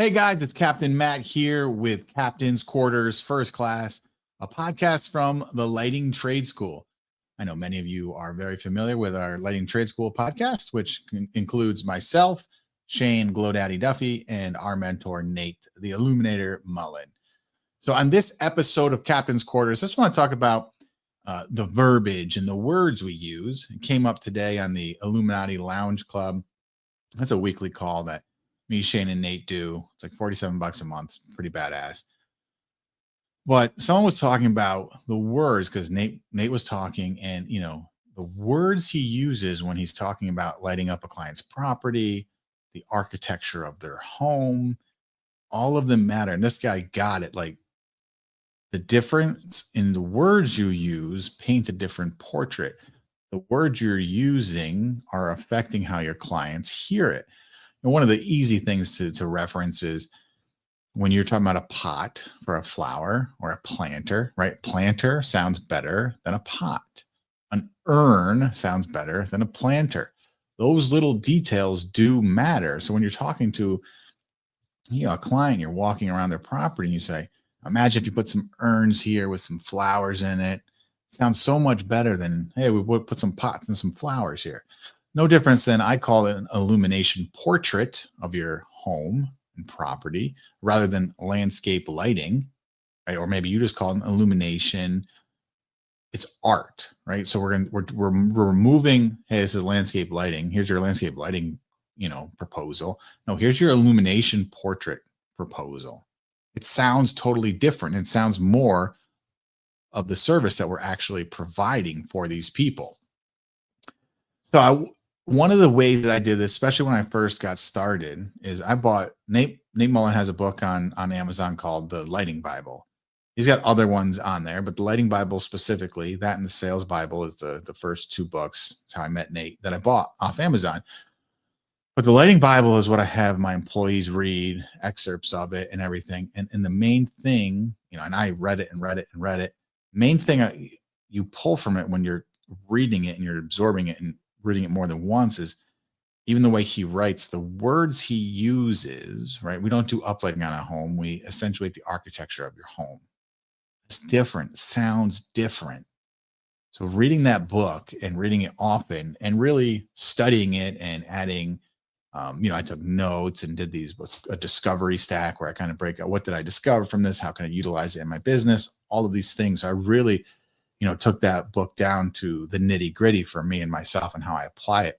Hey guys, it's Captain Matt here with Captain's Quarters First Class, a podcast from the Lighting Trade School. I know many of you are very familiar with our Lighting Trade School podcast, which includes myself, Shane GlowDaddy Duffy, and our mentor, Nate, the Illuminator Mullen. So on this episode of Captain's Quarters, I just want to talk about the verbiage and the words we use. It came up today on the Illuminati Lounge Club. That's a weekly call that me, Shane, and Nate do. It's like $47 a month. It's pretty badass. But someone was talking about the words because Nate was talking, and the words he uses when he's talking about lighting up a client's property, the architecture of their home, all of them matter. And this guy got it. Like the difference in the words you use paint a different portrait. The words you're using are affecting how your clients hear it. And one of the easy things to reference is when you're talking about a pot for a flower or a planter, right? Planter sounds better than a pot. An urn sounds better than a planter. Those little details do matter. So when you're talking to a client, you're walking around their property and you say, imagine if you put some urns here with some flowers in it. It sounds so much better than, hey, we would put some pots and some flowers here. No difference than I call it an illumination portrait of your home and property rather than landscape lighting, right? Or maybe you just call it an illumination. It's art, right? So we're removing, hey, this is landscape lighting. Here's your landscape lighting, proposal. No, here's your illumination portrait proposal. It sounds totally different. It sounds more of the service that we're actually providing for these people. So one of the ways that I did this, especially when I first got started, is I bought Nate Mullen has a book on Amazon called The Lighting Bible. He's got other ones on there, but the Lighting Bible specifically, that and the Sales Bible is the first two books. That's how I met Nate that I bought off Amazon. But the Lighting Bible is what I have my employees read, excerpts of it and everything. And the main thing, and I read it and read it and read it. Main thing you pull from it when you're reading it and you're absorbing it and reading it more than once is even the way he writes, the words he uses, right? We don't do uplighting on a home. We accentuate the architecture of your home. It's different, sounds different. So reading that book and reading it often and really studying it and adding, I took notes and did a discovery stack where I kind of break out, what did I discover from this? How can I utilize it in my business? All of these things. So I really took that book down to the nitty gritty for me and myself and how I apply it.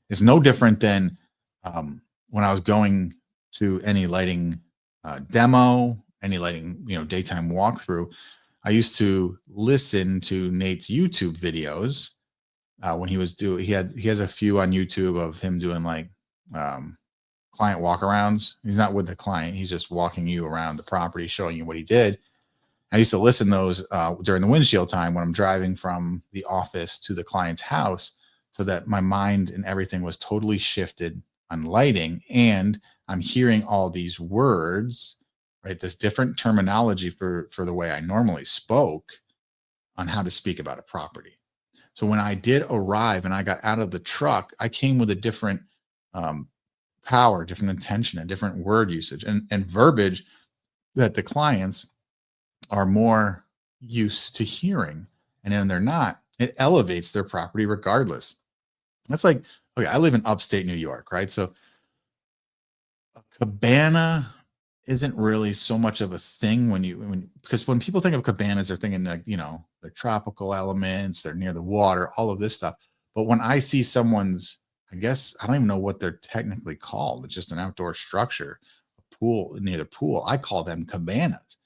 It's no different than when I was going to any lighting demo, any lighting, daytime walkthrough. I used to listen to Nate's YouTube videos when he has a few on YouTube of him doing like client walkarounds. He's not with the client. He's just walking you around the property, showing you what he did. I used to listen to those during the windshield time when I'm driving from the office to the client's house so that my mind and everything was totally shifted on lighting. And I'm hearing all these words, right? This different terminology for the way I normally spoke on how to speak about a property. So when I did arrive and I got out of the truck, I came with a different power, different intention, and different word usage and verbiage that the clients are more used to hearing. And then they're not, it elevates their property regardless. That's like, okay, I live in upstate New York, right? So a cabana isn't really so much of a thing because when people think of cabanas, they're thinking like, they're tropical elements, they're near the water, all of this stuff. But when I see someone's, I guess, I don't even know what they're technically called. It's just an outdoor structure, a pool, near the pool. I call them cabanas.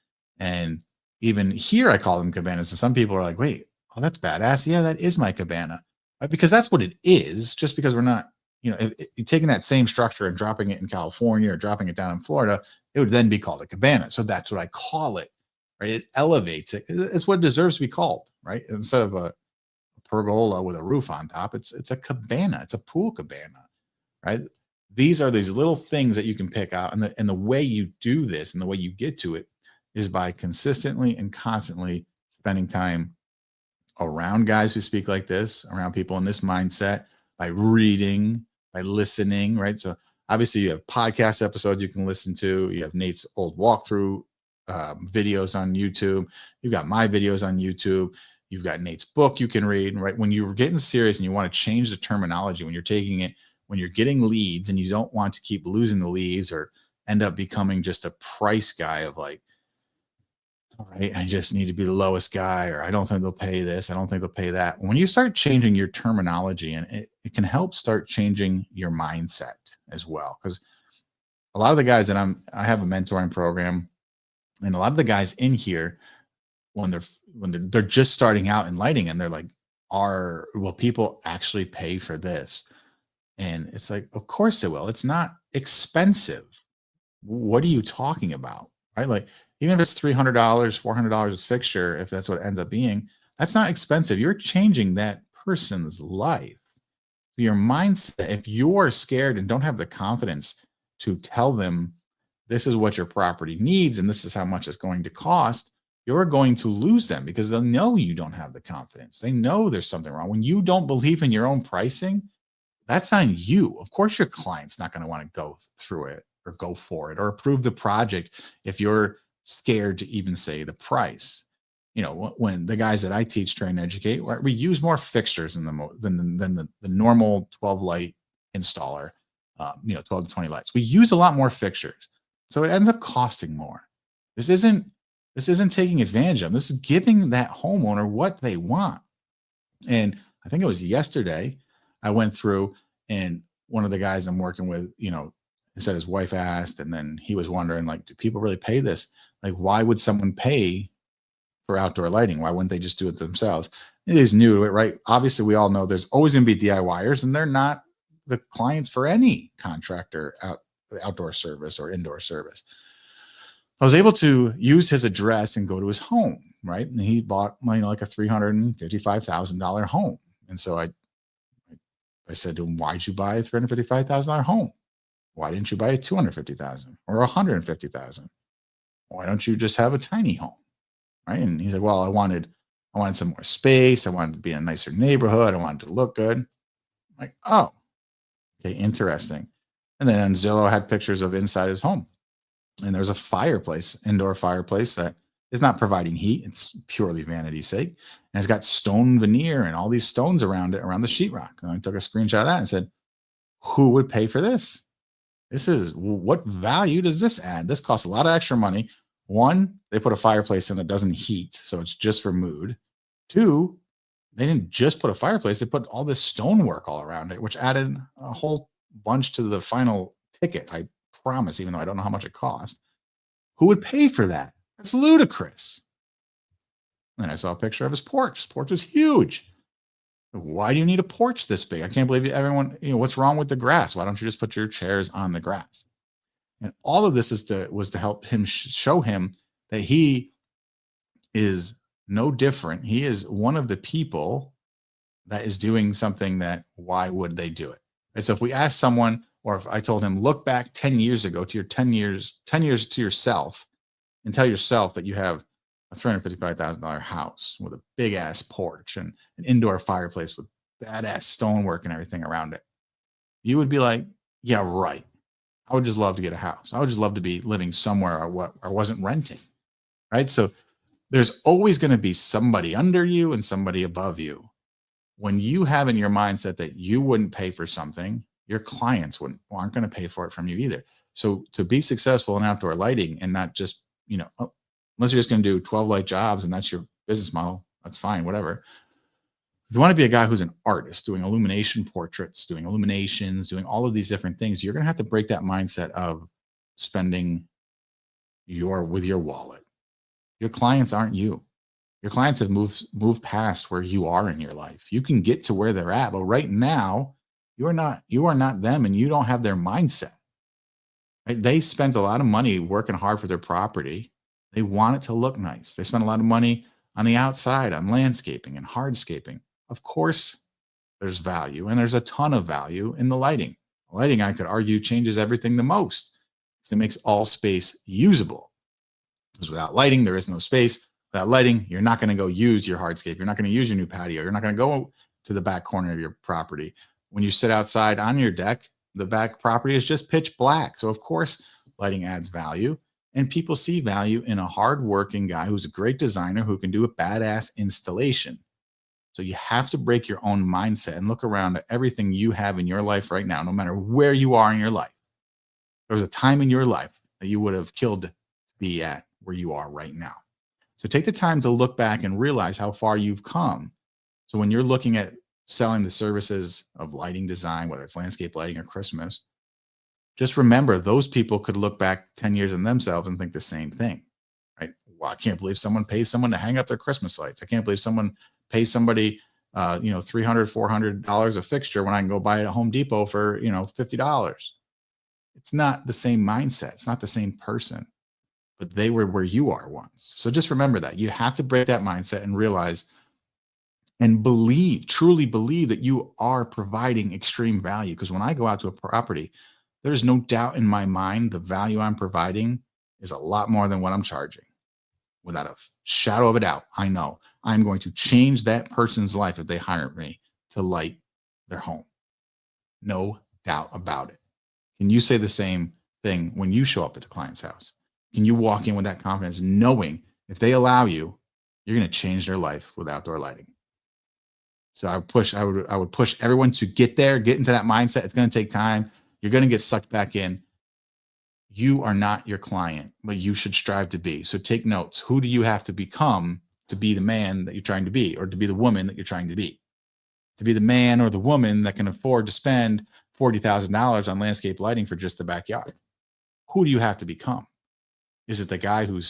And even here, I call them cabanas. And some people are like, wait, oh, that's badass. Yeah, that is my cabana. Right? Because that's what it is. Just because we're not, if you're taking that same structure and dropping it in California or dropping it down in Florida, it would then be called a cabana. So that's what I call it, right? It elevates it. It's what it deserves to be called, right? Instead of a pergola with a roof on top, it's a cabana. It's a pool cabana, right? These are these little things that you can pick out. And the way you do this and the way you get to it is by consistently and constantly spending time around guys who speak like this, around people in this mindset, by reading, by listening, right? So Obviously, you have podcast episodes you can listen to. You have Nate's old walkthrough videos on YouTube. You've got my videos on YouTube. You've got Nate's book you can read, right? When you're getting serious and you want to change the terminology, when you're taking it, when you're getting leads and you don't want to keep losing the leads or end up becoming just a price guy of like, all right, I just need to be the lowest guy, or I don't think they'll pay this. I don't think they'll pay that. When you start changing your terminology, and it can help start changing your mindset as well. Because a lot of the guys that I have a mentoring program, and a lot of the guys in here, when they're just starting out in lighting, and they're like, will people actually pay for this? And it's like, of course they will. It's not expensive. What are you talking about? Right? Like, even if it's $300, $400 a fixture, if that's what it ends up being, that's not expensive. You're changing that person's life. Your mindset, if you're scared and don't have the confidence to tell them this is what your property needs and this is how much it's going to cost, you're going to lose them because they'll know you don't have the confidence. They know there's something wrong. When you don't believe in your own pricing, that's on you. Of course, your client's not going to want to go through it or go for it or approve the project if you're scared to even say the price. You know, when the guys that I teach, train, educate, we use more fixtures than the normal 12 light installer. 12 to 20 lights. We use a lot more fixtures, so it ends up costing more. This isn't taking advantage of. This is giving that homeowner what they want. And I think it was yesterday I went through, and one of the guys I'm working with, he said his wife asked, and then he was wondering, like, do people really pay this? Like, why would someone pay for outdoor lighting? Why wouldn't they just do it themselves? It is new to it, right? Obviously, we all know there's always going to be DIYers, and they're not the clients for any contractor outdoor service or indoor service. I was able to use his address and go to his home, right? And he bought, like a $355,000 home. And so I said to him, why'd you buy a $355,000 home? Why didn't you buy a $250,000 or $150,000? Why don't you just have a tiny home? Right. And he said, well, I wanted some more space. I wanted to be in a nicer neighborhood. I wanted to look good. I'm like, oh, okay, interesting. And then on Zillow had pictures of inside his home. And there's a fireplace, indoor fireplace that is not providing heat. It's purely vanity's sake. And it's got stone veneer and all these stones around it, around the sheetrock. And I took a screenshot of that and said, who would pay for this? What value does this add? This costs a lot of extra money. One, they put a fireplace in that doesn't heat, so it's just for mood. Two, they didn't just put a fireplace, they put all this stonework all around it, which added a whole bunch to the final ticket. I promise, even though I don't know how much it cost. Who would pay for that? That's ludicrous. Then I saw a picture of his porch. His porch is huge. Why do you need a porch this big? I can't believe everyone, what's wrong with the grass? Why don't you just put your chairs on the grass? And all of this was to help him show him that he is no different. He is one of the people that is doing something that, why would they do it? And so if we ask someone, or if I told him, look back 10 years ago to your 10 years to yourself and tell yourself that you have a $355,000 house with a big ass porch and an indoor fireplace with badass stonework and everything around it, you would be like, yeah, right. I would just love to get a house. I would just love to be living somewhere I wasn't renting. Right. So there's always going to be somebody under you and somebody above you. When you have in your mindset that you wouldn't pay for something, your clients aren't going to pay for it from you either. So to be successful in outdoor lighting and not just, unless you're just going to do 12 light jobs and that's your business model, that's fine, whatever. If you want to be a guy who's an artist, doing illumination portraits, doing illuminations, doing all of these different things, you're going to have to break that mindset of spending with your wallet. Your clients aren't you. Your clients have moved past where you are in your life. You can get to where they're at, but right now you are not them, and you don't have their mindset. Right? They spent a lot of money working hard for their property. They want it to look nice. They spend a lot of money on the outside, on landscaping and hardscaping. Of course, there's value, and there's a ton of value in the lighting. Lighting, I could argue, changes everything the most. It makes all space usable. Because without lighting, there is no space. Without lighting, you're not going to go use your hardscape. You're not going to use your new patio. You're not going to go to the back corner of your property. When you sit outside on your deck, The back property is just pitch black. So of course, lighting adds value, and people see value in a hardworking guy who's a great designer who can do a badass installation. So you have to break your own mindset and look around at everything you have in your life right now, no matter where you are in your life. There was a time in your life that you would have killed to be at where you are right now. So take the time to look back and realize how far you've come. So when you're looking at selling the services of lighting design, whether it's landscape lighting or Christmas, just remember those people could look back 10 years in themselves and think the same thing, right? Well, I can't believe someone pays someone to hang up their Christmas lights. I can't believe someone pays somebody, $300, $400 a fixture when I can go buy it at Home Depot for, $50. It's not the same mindset. It's not the same person, but they were where you are once. So just remember that you have to break that mindset and realize and truly believe that you are providing extreme value. Because when I go out to a property, there's no doubt in my mind the value I'm providing is a lot more than what I'm charging. Without a shadow of a doubt, I know I'm going to change that person's life if they hire me to light their home. No doubt about it. Can you say the same thing when you show up at a client's house? Can you walk in with that confidence, knowing if they allow you, you're going to change their life with outdoor lighting? So I would push everyone to get there, get into that mindset. It's going to take time. You're going to get sucked back in. You are not your client, but you should strive to be. So take notes. Who do you have to become to be the man that you're trying to be, or to be the woman that you're trying to be? To be the man or the woman that can afford to spend $40,000 on landscape lighting for just the backyard. Who do you have to become? Is it the guy who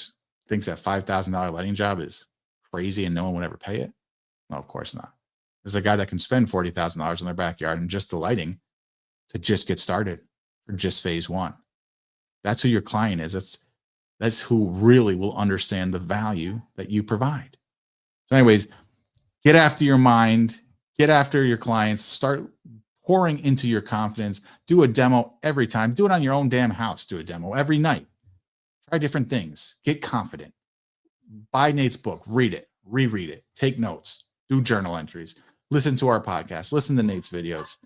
thinks that $5,000 lighting job is crazy and no one would ever pay it? No, of course not. There's a guy that can spend $40,000 in their backyard and just the lighting to just get started for just phase one. That's who your client is. That's who really will understand the value that you provide. So anyways, get after your mind, get after your clients, start pouring into your confidence. Do a demo every time. Do it on your own damn house. Do a demo every night. Try different things. Get confident. Buy Nate's book. Read it. Reread it. Take notes. Do journal entries. Listen to our podcast. Listen to Nate's videos.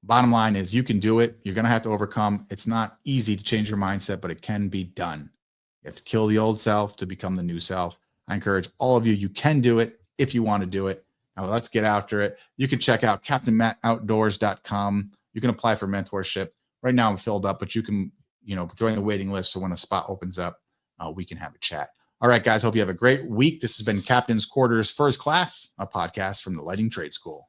Bottom line is you can do it. You're going to have to overcome. It's not easy to change your mindset, but it can be done. You have to kill the old self to become the new self. I encourage all of you. You can do it if you want to do it. Now let's get after it. You can check out CaptainMattOutdoors.com. You can apply for mentorship. Right now I'm filled up, but you can, join the waiting list. So when a spot opens up, we can have a chat. All right, guys. Hope you have a great week. This has been Captain's Quarters First Class, a podcast from the Lighting Trade School.